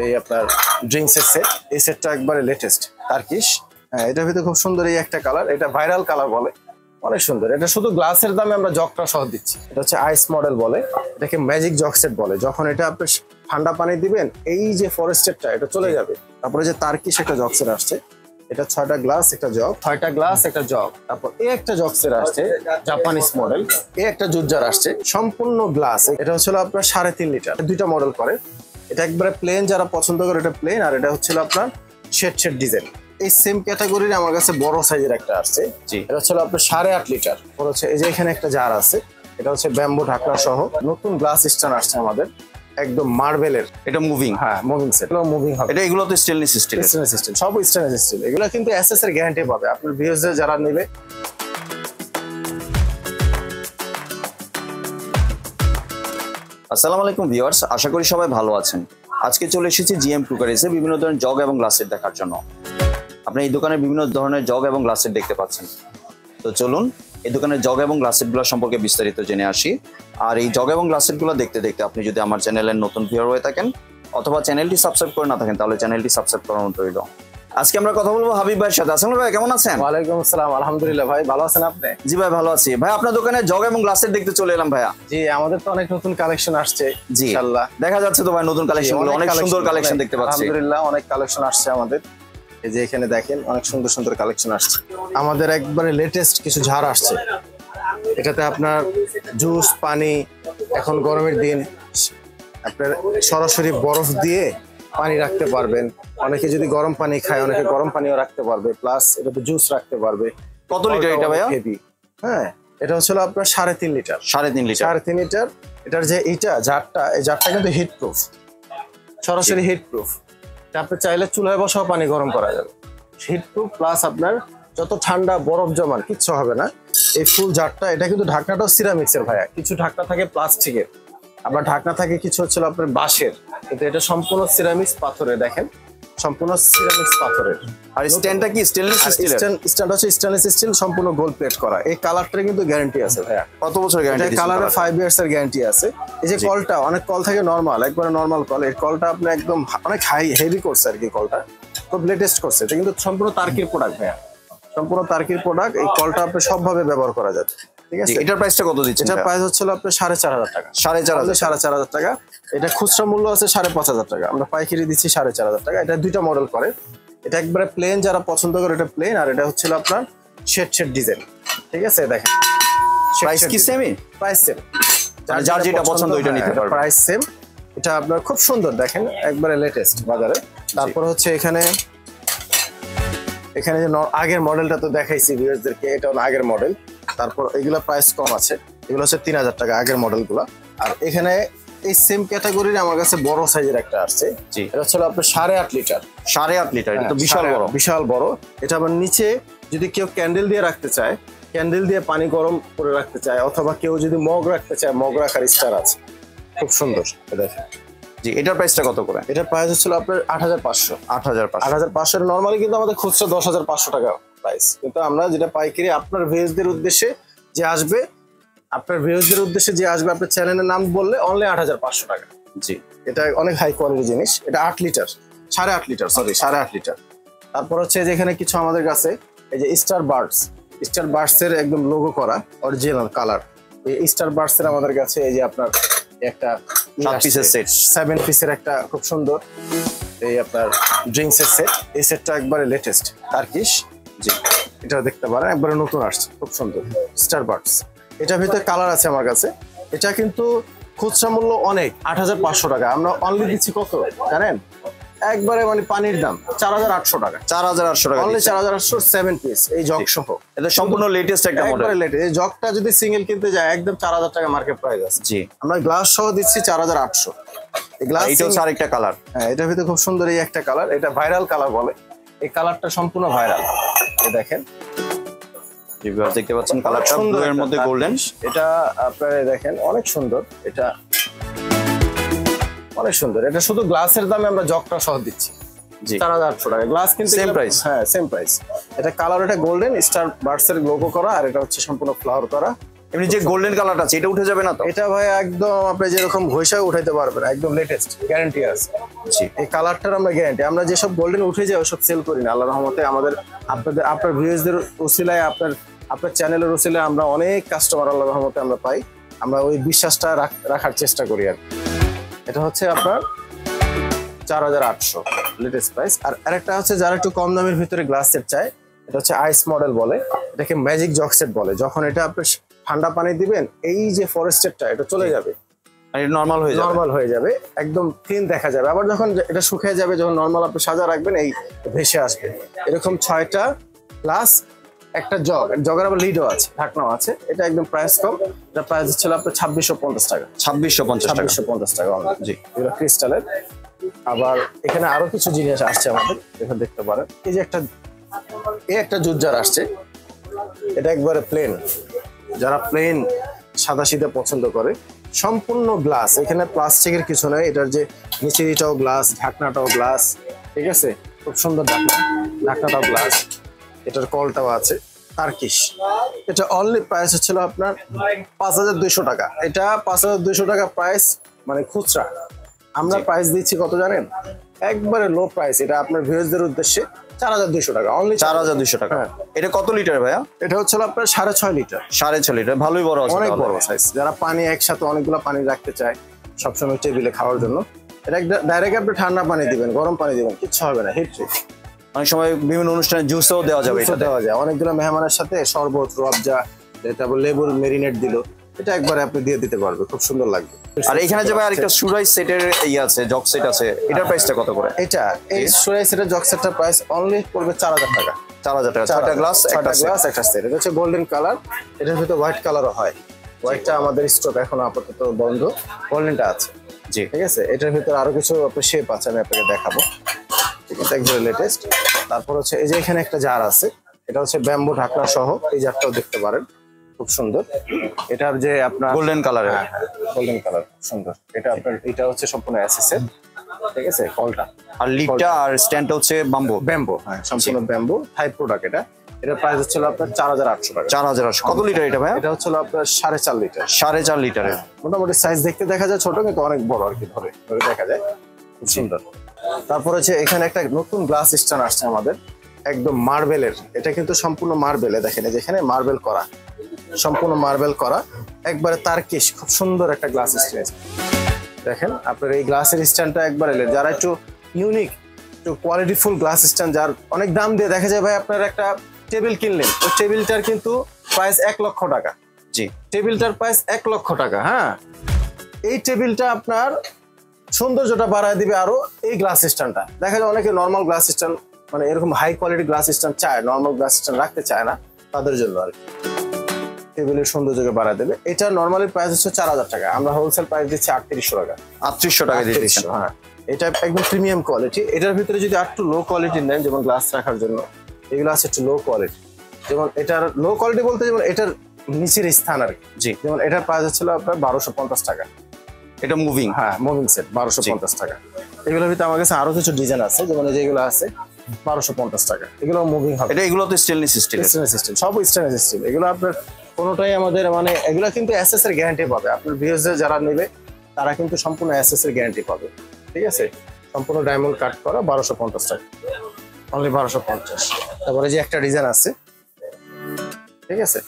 এই আপনার ড্রিঙ্কসের সেট। এই সেটটা একবারে লেটেস্ট টার্কিশ। হ্যাঁ, এটার ভিতরে খুব সুন্দর এই একটা কালার, এটা ভাইরাল কালার বলে, অনেক সুন্দর। এটা শুধু গ্লাসের দামে আমরা জগটা সহ দিচ্ছি। এটা হচ্ছে আইস মডেল বলে, এটাকে ম্যাজিক জগ সেট বলে। যখন এটা আপনি ঠান্ডা পানি দিবেন, এই যে ফরেস্টেরটা এটা চলে যাবে। তারপরে যে টার্কিশ একটা জগ সেট আসছে, এটা 6টা গ্লাস একটা জগ, 6টা গ্লাস একটা জগ। তারপর এই একটা জগ সেট আসছে জাপানিজ মডেল, এই একটা জুজার আসছে সম্পূর্ণ গ্লাস। এটা হচ্ছে আপনার 3.5 লিটার, দুইটা মডেল করে। এটা একবারে প্লেন, যারা পছন্দ করে এটা প্লেন, আর এটা হচ্ছে আপনার শেড ডিজাইন। এই সেম ক্যাটাগরির আমার কাছে বড় সাইজের একটা আসছে, এটা হচ্ছে আপনার 8.5 লিটার। হচ্ছে এই যে এখানে একটা জার আছে, এটা হচ্ছে ব্যাম্বু ঢাকনা সহ নতুন গ্লাস স্ট্যান্ড আসছে আমাদের, একদম মার্বেলের। এটা মুভিং? হ্যাঁ, মুভিং সেট, এগুলো মুভিং হবে। এটা এগুলো তো স্টেনলেস স্টিল? স্টেনলেস স্টিল, সব স্টেনলেস স্টিল। এগুলো কিন্তু এসএস এর গ্যারান্টি পাবে আপনার ভিউয়ার্স যারা নেবে। আসসালামু আলাইকুম ভিউয়ার্স, আশা করি সবাই ভালো আছেন। আজকে চলে এসেছি জিএম ক্রুকারিজে বিভিন্ন ধরনের জগ এবং গ্লাসের দেখার জন্য। আপনি এই দোকানে বিভিন্ন ধরনের জগ এবং গ্লাসের দেখতে পাচ্ছেন। তো চলুন এই দোকানের জগ এবং গ্লাসেরগুলো সম্পর্কে বিস্তারিত জেনে আসি। আর এই জগ এবং গ্লাসেরগুলো দেখতে দেখতে আপনি যদি আমার চ্যানেলের নতুন ভিউয়ার হয়ে থাকেন অথবা চ্যানেলটি সাবস্ক্রাইব করে না থাকেন, তাহলে চ্যানেলটি সাবস্ক্রাইব করার মতো রইল। আজকে আমরা কথা বলবো হাবিব ভাইয়ের সাথে। আসসালামু ভাই, কেমন আছেন? ওয়ালাইকুম আসসালাম, আলহামদুলিল্লাহ ভাই, ভালো আছেন আপনি? জি ভাই, ভালো আছি। ভাই আপনার দোকানে জগ এবং গ্লাসের দেখতে চলে এলাম ভাইয়া। জি, আমাদের তো অনেক নতুন কালেকশন আসছে ইনশাআল্লাহ। দেখা যাচ্ছে তো ভাই নতুন কালেকশনগুলো, অনেক সুন্দর কালেকশন দেখতে পাচ্ছি। আলহামদুলিল্লাহ, অনেক কালেকশন আসছে আমাদের। এই যে এখানে দেখেন অনেক সুন্দর সুন্দর কালেকশন আসছে আমাদের। একবারে লেটেস্ট কিছু ঝাড় আসছে, এটাতে আপনার জুস, পানি, এখন গরমের দিন আপনার সরাসরি বরফ দিয়ে পানি রাখতে পারবেন। অনেকে যদি গরম পানি খায়, অনেকে গরম পানিও রাখতে পারবে, প্লাস এটাতে জুস রাখতে পারবে। কত লিটার এটা ভাইয়া? হ্যাঁ, এটা হচ্ছে আপনার 3.5 লিটার। 3.5 লিটার? 3.5 লিটার। এটার যে এইটা জারটা, এই জারটা কিন্তু হিট প্রুফ, সরাসরি হিট প্রুফ। আপনি চাইলে চুলায় বসাও পানি গরম করা যাবে, হিট প্রুফ। প্লাস আপনার যত ঠান্ডা বরফ জমান কিচ্ছু হবে না। এই ফুল জারটা, এটা কিন্তু ঢাকনাটাও সিরামিক্সের ভাইয়া, কিছু ঢাকনা থাকে প্লাস্টিকের, আবার ঢাকনা থাকে কিছু হচ্ছে আপনার বাঁশের, কিন্তু এটা সম্পূর্ণ সিরামিক্স পাথরের। দেখেন সম্পূর্ণ সিরামিক্স পাথরের। আর স্ট্যান্ডটা কি স্টেনলেস স্টিলের? স্ট্যান্ড হচ্ছে স্টেনলেস স্টিল, সম্পূর্ণ গোল্ড প্লেট করা। এই কালারটার কিন্তু গ্যারান্টি আছে ভাইয়া। কত বছর গ্যারান্টি? কালারে 5 ইয়ার্স এর গ্যারান্টি আছে। এই যে কলটা, অনেক কল থাকে নরমাল, একবারে নরমাল কল, এই কলটা আপনি একদম অনেক হেভি করছে আর কি, কলটা খুব লেটেস্ট করছে। এটা কিন্তু সম্পূর্ণ তার্কির প্রোডাক্ট ভাইয়া, সম্পূর্ণ তার্কির প্রোডাক্ট। এই কলটা আপনি সবভাবে ব্যবহার করা যাবে, ঠিক আছে? এটার প্রাইসটা কত দিচ্ছেন? এটার প্রাইস হচ্ছে আপনার 4,500 টাকা। 4,500 টাকা। এটা খুচরা মূল্য আছে 5,500 টাকা, আমরা পাইকারি দিচ্ছি 4,500 টাকা। এটা দুইটা মডেল করে, এটা একবারে প্লেন, যারা পছন্দ করে এটা প্লেন, আর এটা হচ্ছে আপনার শেড ডিজাইন, ঠিক আছে? দেখেন প্রাইস কি সেমই? প্রাইস সেম, যার যেটা পছন্দ ওইটা নিতে পারবে, প্রাইস সেম। এটা আপনার খুব সুন্দর, দেখেন একবারে লেটেস্ট বাজারে। তারপর হচ্ছে এখানে যে আগের মডেলটা তো দেখাইছি ভিউয়ারদেরকে, এটা হলো আগের মডেল। তারপর এগুলা প্রাইস কম আছে, এগুলো হচ্ছে 3,000 টাকা আগের মডেলগুলো। আর এখানে এই সেম ক্যাটাগরির আমার কাছে বড় সাইজের একটা আসছে, এটা হচ্ছে আপনার 8.5 লিটার। 8.5 লিটার? এটা তো বিশাল বড়, বিশাল বড়। এটা আবার নিচে যদি কেউ ক্যান্ডেল দিয়ে রাখতে চায়, ক্যান্ডেল দিয়ে পানি গরম করে রাখতে চায়, অথবা কেউ যদি মগ রাখতে চায়, মগ রাখার স্টার আছে, খুব সুন্দর। দেখেন জি, এটার প্রাইসটা কত করে? এটার প্রাইস হচ্ছিল আপনার 8,500। 8,500 নরমালি কিন্তু আমাদের খুচরা 10,500 টাকা প্রাইস, কিন্তু আমরা যেটা পাইকারি আপনার ভিউয়ারদের উদ্দেশ্যে যে আসবে, আপনার চ্যানেলের নাম বললে অনলি 8,500 টাকা। জি, এটা অনেক হাই কোয়ালিটি জিনিস। এটা 8 লিটার, 8.5 লিটার, সরি 8.5 লিটার। তারপর হচ্ছে যেখানে কিছু আমাদের কাছে এই যে স্টার বার্ডস এর একদম লোগো করা অরিজিনাল কালার, এই স্টার বার্ডস এর আমাদের কাছে এই যে আপনার একটা 7 পিসের সেট, 7 পিসের একটা খুব সুন্দর এই আপনার ড্রিঙ্কসের সেট। এই সেটটা একবারে লেটেস্ট টার্কিশ। জি, এটা দেখতে পারেন, একবারে নতুন আসছে, খুব সুন্দর স্টার বার্ডস। এটার ভিতরে কালার আছে আমার কাছে। এটা কিন্তু খুচরা মূল্য অনেক 8,500 টাকা, আমরা অনলি দিচ্ছি কত জানেন? একবারে মানে পানির দাম 4,800 টাকা। 4,800 টাকা, অনলি 4,800, 7 পিস এই জগ সহ। এটা সম্পূর্ণ লেটেস্ট একটা মডেল। এই জগটা যদি সিঙ্গেল কিনতে যায় একদম 4,000 টাকা মার্কেট প্রাইস আছে। জি, আমরা গ্লাস সহ দিচ্ছি 4,800। এই গ্লাস, এটাও আরেকটা কালার। হ্যাঁ, এটার ভিতরে খুব সুন্দর এই একটা কালার, এটা ভাইরাল কালার বলে। এই কালারটা সম্পূর্ণ ভাইরাল, এই দেখেন দেখতে পাচ্ছেন কালারটা ব্লু এর মধ্যে গোল্ডেন। এটা আপনারা দেখেন অনেক সুন্দর, এটা অনেক সুন্দর। এটা শুধু গ্লাসের দামে আমরা জগটা সহ দিচ্ছি 4,800 টাকা। গ্লাস কিন্তু সেম প্রাইস? হ্যাঁ, সেম প্রাইস। এটা কালার, এটা গোল্ডেন স্টার বার্ডস এর লোগো করা, আর এটা হচ্ছে সম্পূর্ণ ফ্লাওয়ার করা। এমনি যে গোল্ডেন কালারটা আছে এটা উঠে যাবে না তো? এটা ভাই একদম আপনি যেরকম ঘষায় উঠাইতে পারবেন, একদম লেটেস্ট, গ্যারান্টি আছে। জি, এই কালারটার আমরা গ্যারান্টি। আমরা যেসব গোল্ডেন উঠে যায় ওসব সেল করি না, আল্লাহর রহমতে। আপনার ভিউয়ার্সদের উসিলায়, আপনার চ্যানেলের উসিলায় আমরা অনেক কাস্টমার আল্লাহর রহমতে আমরা পাই। আমরা ওই বিশ্বাসটা রাখার চেষ্টা করি আর। এটা হচ্ছে আপনার 4800 লেটেস্ট প্রাইস। আর আরেকটা হচ্ছে যারা একটু কম দামের ভিতরে গ্লাস সেট চায়, এটা হচ্ছে আইস মডেল বলে, এটাকে ম্যাজিক জগ সেট বলে। যখন এটা আপনি ঠান্ডা পানি দিবেন, এই যে ফরেস্টেরটা এটা চলে যাবে, আর এটা নরমাল হয়ে যাবে, একদম ক্লিন দেখা যাবে। আবার যখন এটা শুকিয়ে যাবে, যখন নরমাল আপনি সাজা রাখবেন, এই ভেসে আসবে। এরকম 6টা গ্লাস, একটা জগের আবার লিডও আছে, ঢাকনাও আছে। এটা একদম প্রাইস কম। এটা প্রাইস ছিল আপনার 2650 টাকা। 2650 টাকা। জি, এগুলো ক্রিস্টালের। আবার এখানে আরো কিছু জিনিস আসছে আমাদের, এখানে দেখতে পারেন। এই একটা জুজার আসছে, এটা একবারে প্লেন। যারা প্লেন সাদা সিধা পছন্দ করে, সম্পূর্ণ গ্লাস, এখানে প্লাস্টিকের কিছু নয়। এটার যে নিচেটাও গ্লাস, ঢাকনাটাও গ্লাস, ঠিক আছে, খুব সুন্দর ঢাকনাটাও গ্লাস। এটার কলটাও আছে, টার্কিশ। এটা অনলি প্রাইস হচ্ছিল আপনার 5200 টাকা। এটা 5200 টাকা প্রাইস, মানে খুচরা। আমরা প্রাইস দিচ্ছি কত জানেন? একবারে লো প্রাইস। এটা আপনার ভিউয়ারদের উদ্দেশ্যে 4200 টাকা, অনলি 4200 টাকা। এটা কত লিটার ভাইয়া? এটা হচ্ছিল আপনার 6.5 লিটার। 6.5 লিটার, ভালোই বড় আছে, অনেক বড় সাইজ। যারা পানি একসাথে অনেকগুলো পানি রাখতে চায় সবসময় টেবিলে খাওয়ার জন্য, এটা ডাইরেক্ট আপনি ঠান্ডা পানি দিবেন, গরম পানি দিবেন, কিচ্ছু হবে না, হিট ফ্রি। অনেক সময় বিভিন্ন অনুষ্ঠানে জুসও দেওয়া যাবে, এটা দেওয়া যায় অনেকগুলো মেহমানের সাথে। শরবত, রুয়াবজা, তারপর লেবুর মেরিনেট দিল, এটা একবারে আপনি দিয়ে দিতে পারবে, খুব সুন্দর লাগবে। আর এখানে যে ভাই আরেকটা সুরাই সেটের আছে, জগ সেট আছে, এটার প্রাইসটা কত করে? এই সুরাই সেটের জগ সেটটার প্রাইস অনলি পড়বে 4000 টাকা। 4000 টাকা, 6টা গ্লাস, একটা সেট। এটা হচ্ছে গোল্ডেন কালার, এটার ভিতরে হোয়াইট কালারও হয়। হোয়াইটটা আমাদের স্টক এখন আপাতত বন্ধ, গোল্ডেনটা আছে। জি, ঠিক আছে। এটার ভিতরে আরো কিছু শেপ আছে, আমি আপনাকে দেখাবো। ঠিক আছে, একদম লেটেস্ট। তারপর হচ্ছে এই যে এখানে একটা জার আছে, এটা হচ্ছে ব্যাম্বু ঢাকনা সহ। এই জারটাও দেখতে পারেন, খুব সুন্দর। এটার যে আপনার গোল্ডেন কালারের, গোল্ডেন কালার, সুন্দর। এটা আপনার এটা হচ্ছে সম্পূর্ণ অ্যাসেসের, ঠিক আছে, কলটা। আর লিডটা আর স্ট্যান্ডটা হচ্ছে ব্যাম্বো, হ্যাঁ, সম্পূর্ণ ব্যাম্বো থাই প্রোডাক্ট। এটা প্রাইস হচ্ছিল আপনার 4800 টাকা। 4800। কত লিটার এটা ভাই? এটা হচ্ছিল আপনার 4.5 লিটার। 4.5 লিটারের। মোটামুটি সাইজ দেখতে দেখা যায় ছোট, কিন্তু অনেক বড় আর কি, ধরে দেখা যায়, খুব সুন্দর। তারপর হচ্ছে এখানে একটা নতুন গ্লাস স্ট্যান্ড আসছে আমাদের, একদম মার্বেলের। এটা কিন্তু সম্পূর্ণ মার্বেলে, দেখেন যেখানে মার্বেল করা, সম্পূর্ণ মার্বেল করা, একবারে তার্কিশ, খুব সুন্দর একটা গ্লাস স্ট্যান্ড। দেখেন আপনার এই গ্লাসের স্ট্যান্ডটা একবারে, যারা একটু ইউনিক, একটু কোয়ালিটিফুল গ্লাস স্ট্যান্ড, যার অনেক দাম দিয়ে দেখা যায় ভাই, আপনার একটা টেবিল কিনলেন, ওই টেবিলটার কিন্তু প্রাইস 1 লক্ষ টাকা। জি, টেবিলটার প্রাইস 1 লক্ষ টাকা। হ্যাঁ, এই টেবিলটা আপনার সৌন্দর্যটা বাড়ায় দিবে আরো এই গ্লাস স্ট্যান্ডটা। দেখা যায় অনেকে নর্মাল গ্লাস স্ট্যান্ড, মানে এরকম হাই কোয়ালিটি গ্লাস স্ট্যান্ড চায়, নর্মাল গ্লাস স্ট্যান্ড রাখতে চায় না, তাদের জন্য আর কি টেবিলের সৌন্দর্যকে বাড়ায় দেবে। এটা নর্মালি প্রাইস হচ্ছে 4000 টাকা, আমরা হোলসেল প্রাইস দিচ্ছি 3800 টাকা। 3800 টাকা দিয়ে দিচ্ছি। হ্যাঁ, এটা একদম প্রিমিয়াম কোয়ালিটি। এটার ভিতরে যদি একটু লো কোয়ালিটি নেন, যেমন গ্লাস রাখার জন্য, এগুলো আছে একটু লো কোয়ালিটি। যেমন এটার লো কোয়ালিটি বলতে, যেমন এটার নিচের স্থান আর কি। জি, যেমন এটার প্রাইস হচ্ছিল আপনার 1250 টাকা। এটা মুভিং, হ্যাঁ, মুভিং সেট 1250 টাকা। এগুলোর ভিতরে আমার কাছে আরো কিছু ডিজাইন আছে, যেমন যেগুলো আছে 1250 টাকা। এগুলো মুভিং হবে। এগুলো তো স্টেনলেস স্টিল, সব স্টেনলেস স্টিল। এগুলো আপনার কোনোটাই আমাদের, মানে এগুলো কিন্তু এসএস এর গ্যারান্টি পাবে। আপনার ভিউয়ার্স যারা নেবে তারা কিন্তু সম্পূর্ণ এসএস এর গ্যারান্টি পাবে। ঠিক আছে, সম্পূর্ণ ডায়মন্ড কাট করা, 1250 টাকা, অনলি 1250। তারপরে যে একটা ডিজাইন আছে, ঠিক আছে,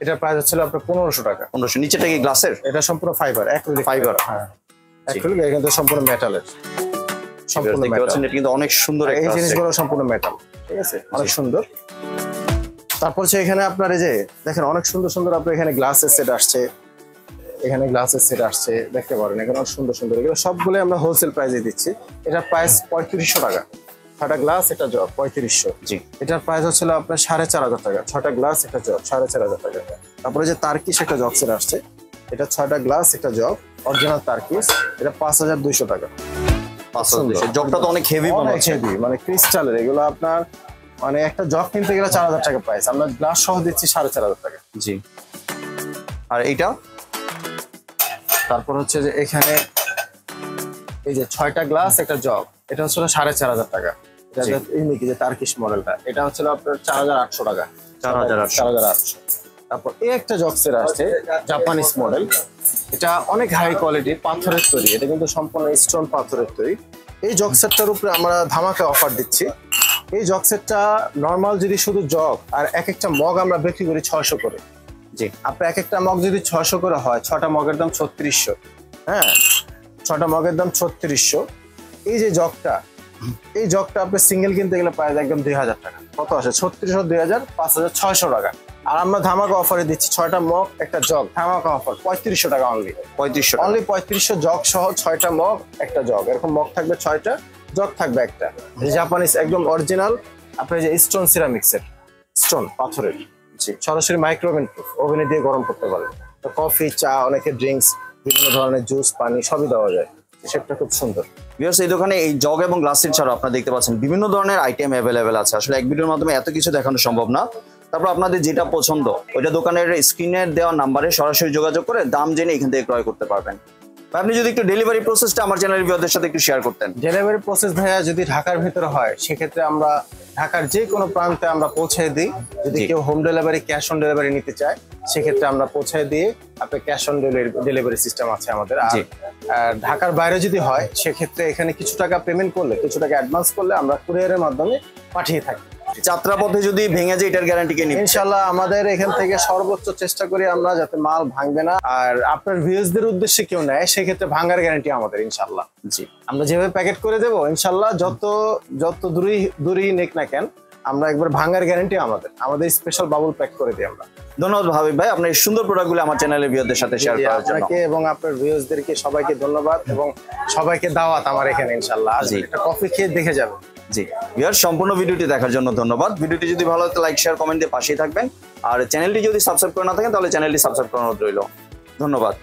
এটার প্রাইস হচ্ছিল আপনার 1500 টাকা। 1500। নিচেটা কি গ্লাসের? এটা সম্পূর্ণ ফাইবার, অ্যাক্রিলিক ফাইবার। হ্যাঁ, অ্যাক্রিলিক, কিন্তু সম্পূর্ণ মেটালের, সম্পূর্ণ মেটাল। এটা কিন্তু অনেক সুন্দর একটা, এই জিনিসগুলো সম্পূর্ণ মেটাল, ঠিক আছে, অনেক সুন্দর। তারপর হচ্ছে এখানে আপনার এই যে দেখেন অনেক সুন্দর সুন্দর আপনার এখানে গ্লাসের সেট আসছে, এখানে গ্লাসের সেট আসছে, দেখতে পারেন এখানে অনেক সুন্দর সুন্দর। এগুলো সবগুলো আমরা হোলসেল প্রাইসে দিচ্ছি। এটার প্রাইস 3500 টাকা। 6টা গ্লাস, একটা জগ, 3500। জি, এটার প্রাইস হচ্ছিল আপনার 4500 টাকা। 6টা গ্লাস, একটা জগ, 4500 টাকা। তারপরে যে তার্কিশ একটা জগ সেট আসছে, এটা 6টা গ্লাস, একটা জগ, অরিজিনাল তার্কিশ, এটা 5200 টাকা। 5200। জগটা তো অনেক হেভি, মানে ক্রিস্টালের। এগুলো আপনার মানে একটা জগ কিনতে গেলে 4000 টাকা প্রাইস, আমরা গ্লাস সহ দিচ্ছি 4500 টাকা। জি। আর এইটা, তারপর হচ্ছে যে এখানে এই যে 6টা গ্লাস, একটা জগ, এটা হচ্ছিল 4500 টাকা। এটা ইউনিক যে তার্কিশ মডেলটা, এটা হচ্ছিল আপনার 4800 টাকা। 4800। তারপর এই একটা জগসেট আসছে জাপানিজ মডেল, এটা অনেক হাই কোয়ালিটি পাথরের তৈরি, এটা কিন্তু সম্পূর্ণ স্টোন পাথরের তৈরি। এই জগসেটটার উপরে আমরা ধামাকা অফার দিচ্ছি। এই জগসেটটা নর্মাল যদি শুধু জগ আর এক একটা মগ আমরা বিক্রি করি 600 করে। জি, আপনার এক একটা মগ যদি 600 করে হয়, 6টা মগের দাম 3600। হ্যাঁ, 6টা মগের দাম 3600। এই যে জগটা, এই জগটা আপনি সিঙ্গেল কিনতে গেলে প্রায় একদম 2000 টাকা। কত আসে? 3600, 2000, 5600 টাকা। আর আমরা ধামাকা অফারে দিচ্ছি 6টা মগ একটা জগ, ধামাকা অফার 3500 টাকা অনলি। 3500 অনলি 3500 জগ সহ 6টা মগ একটা জগ, এরকম মগ থাকবে 6টা, জগ থাকবে একটা। জাপানিজ একদম অরিজিনাল আপনার যে স্টোন সিরামিক্সের, স্টোন পাথরের, সরাসরি মাইক্রোওভেন প্রুফ, ওভেনে দিয়ে গরম করতে পারবে। তো কফি, চা, অনেকে ড্রিঙ্কস, বিভিন্ন ধরনের জুস, পানি সবই দেওয়া যায়। সেটা খুব সুন্দর। ভিউয়ার্স, এই দোকানে এই জগ এবং গ্লাসের ছাড়াও আপনারা দেখতে পাচ্ছেন বিভিন্ন ধরনের আইটেম অ্যাভেলেবেল আছে। আসলে এক ভিডিওর মাধ্যমে এত কিছু দেখানো সম্ভব না। তারপর আপনাদের যেটা পছন্দ ওইটা দোকানের স্ক্রিনের দেওয়া নাম্বারে সরাসরি যোগাযোগ করে দাম জেনে এখান থেকে ক্রয় করতে পারবেন। আপনি যদি একটু ডেলিভারি প্রসেসটা আমার চ্যানেলের ভিউয়ারদের সাথে একটু শেয়ার করতেন। ডেলিভারি প্রসেস ভাইয়া যদি ঢাকার ভিতরে হয়, সেক্ষেত্রে আমরা ঢাকার যে কোনো প্রান্তে আমরা পৌঁছে দিই। যদি কেউ home delivery, cash on delivery নিতে চায়, সেক্ষেত্রে আমরা পৌঁছে দিয়ে আপনার ক্যাশ অন ডেলিভারি সিস্টেম আছে আমাদের। আর ঢাকার বাইরে যদি হয়, সেক্ষেত্রে এখানে কিছু টাকা পেমেন্ট করলে, কিছু টাকা অ্যাডভান্স করলে আমরা কুরিয়ারের মাধ্যমে পাঠিয়ে থাকি। যাত্রাপথে যদি ভেঙে যায় এটার গ্যারান্টি কে নিবে? ইনশাআল্লাহ আমাদের এখান থেকে সর্বোচ্চ চেষ্টা করি আমরা যাতে মাল ভাঙবে না। আর আপনার ভিউয়ার্সদের উদ্দেশ্যে কেউ নেয়, সেক্ষেত্রে ভাঙার গ্যারান্টি আমাদের ইনশাআল্লাহ। জি, আমরা যেভাবে প্যাকেট করে দেবো ইনশাআল্লাহ, যত দূরই নেক না কেন, আমরা একবার ভাঙার গ্যারান্টি আমাদের স্পেশাল বাবল প্যাক করে দিই আমরা। ধন্যবাদ হাবিব ভাই, আপনার এই সুন্দর প্রোডাক্টগুলো আমার চ্যানেলের ভিউয়ারদের সাথে শেয়ার করার জন্য। আপনাকে এবং আপনার ভিউয়ার্সদেরকে সবাইকে ধন্যবাদ, এবং সবাইকে দাওয়াত আমার এখানে ইনশাআল্লাহ। আজ একটা কফি খেয়ে দেখে যাবেন। জি ভিউয়ার, সম্পূর্ণ ভিডিওটি দেখার জন্য ধন্যবাদ। ভিডিওটি যদি ভালো লাগে লাইক, শেয়ার, কমেন্ট দিয়ে পাশেই থাকবেন। আর চ্যানেলটি যদি সাবস্ক্রাইব করে না থাকেন তাহলে চ্যানেলটি সাবস্ক্রাইব করানো রইল। ধন্যবাদ।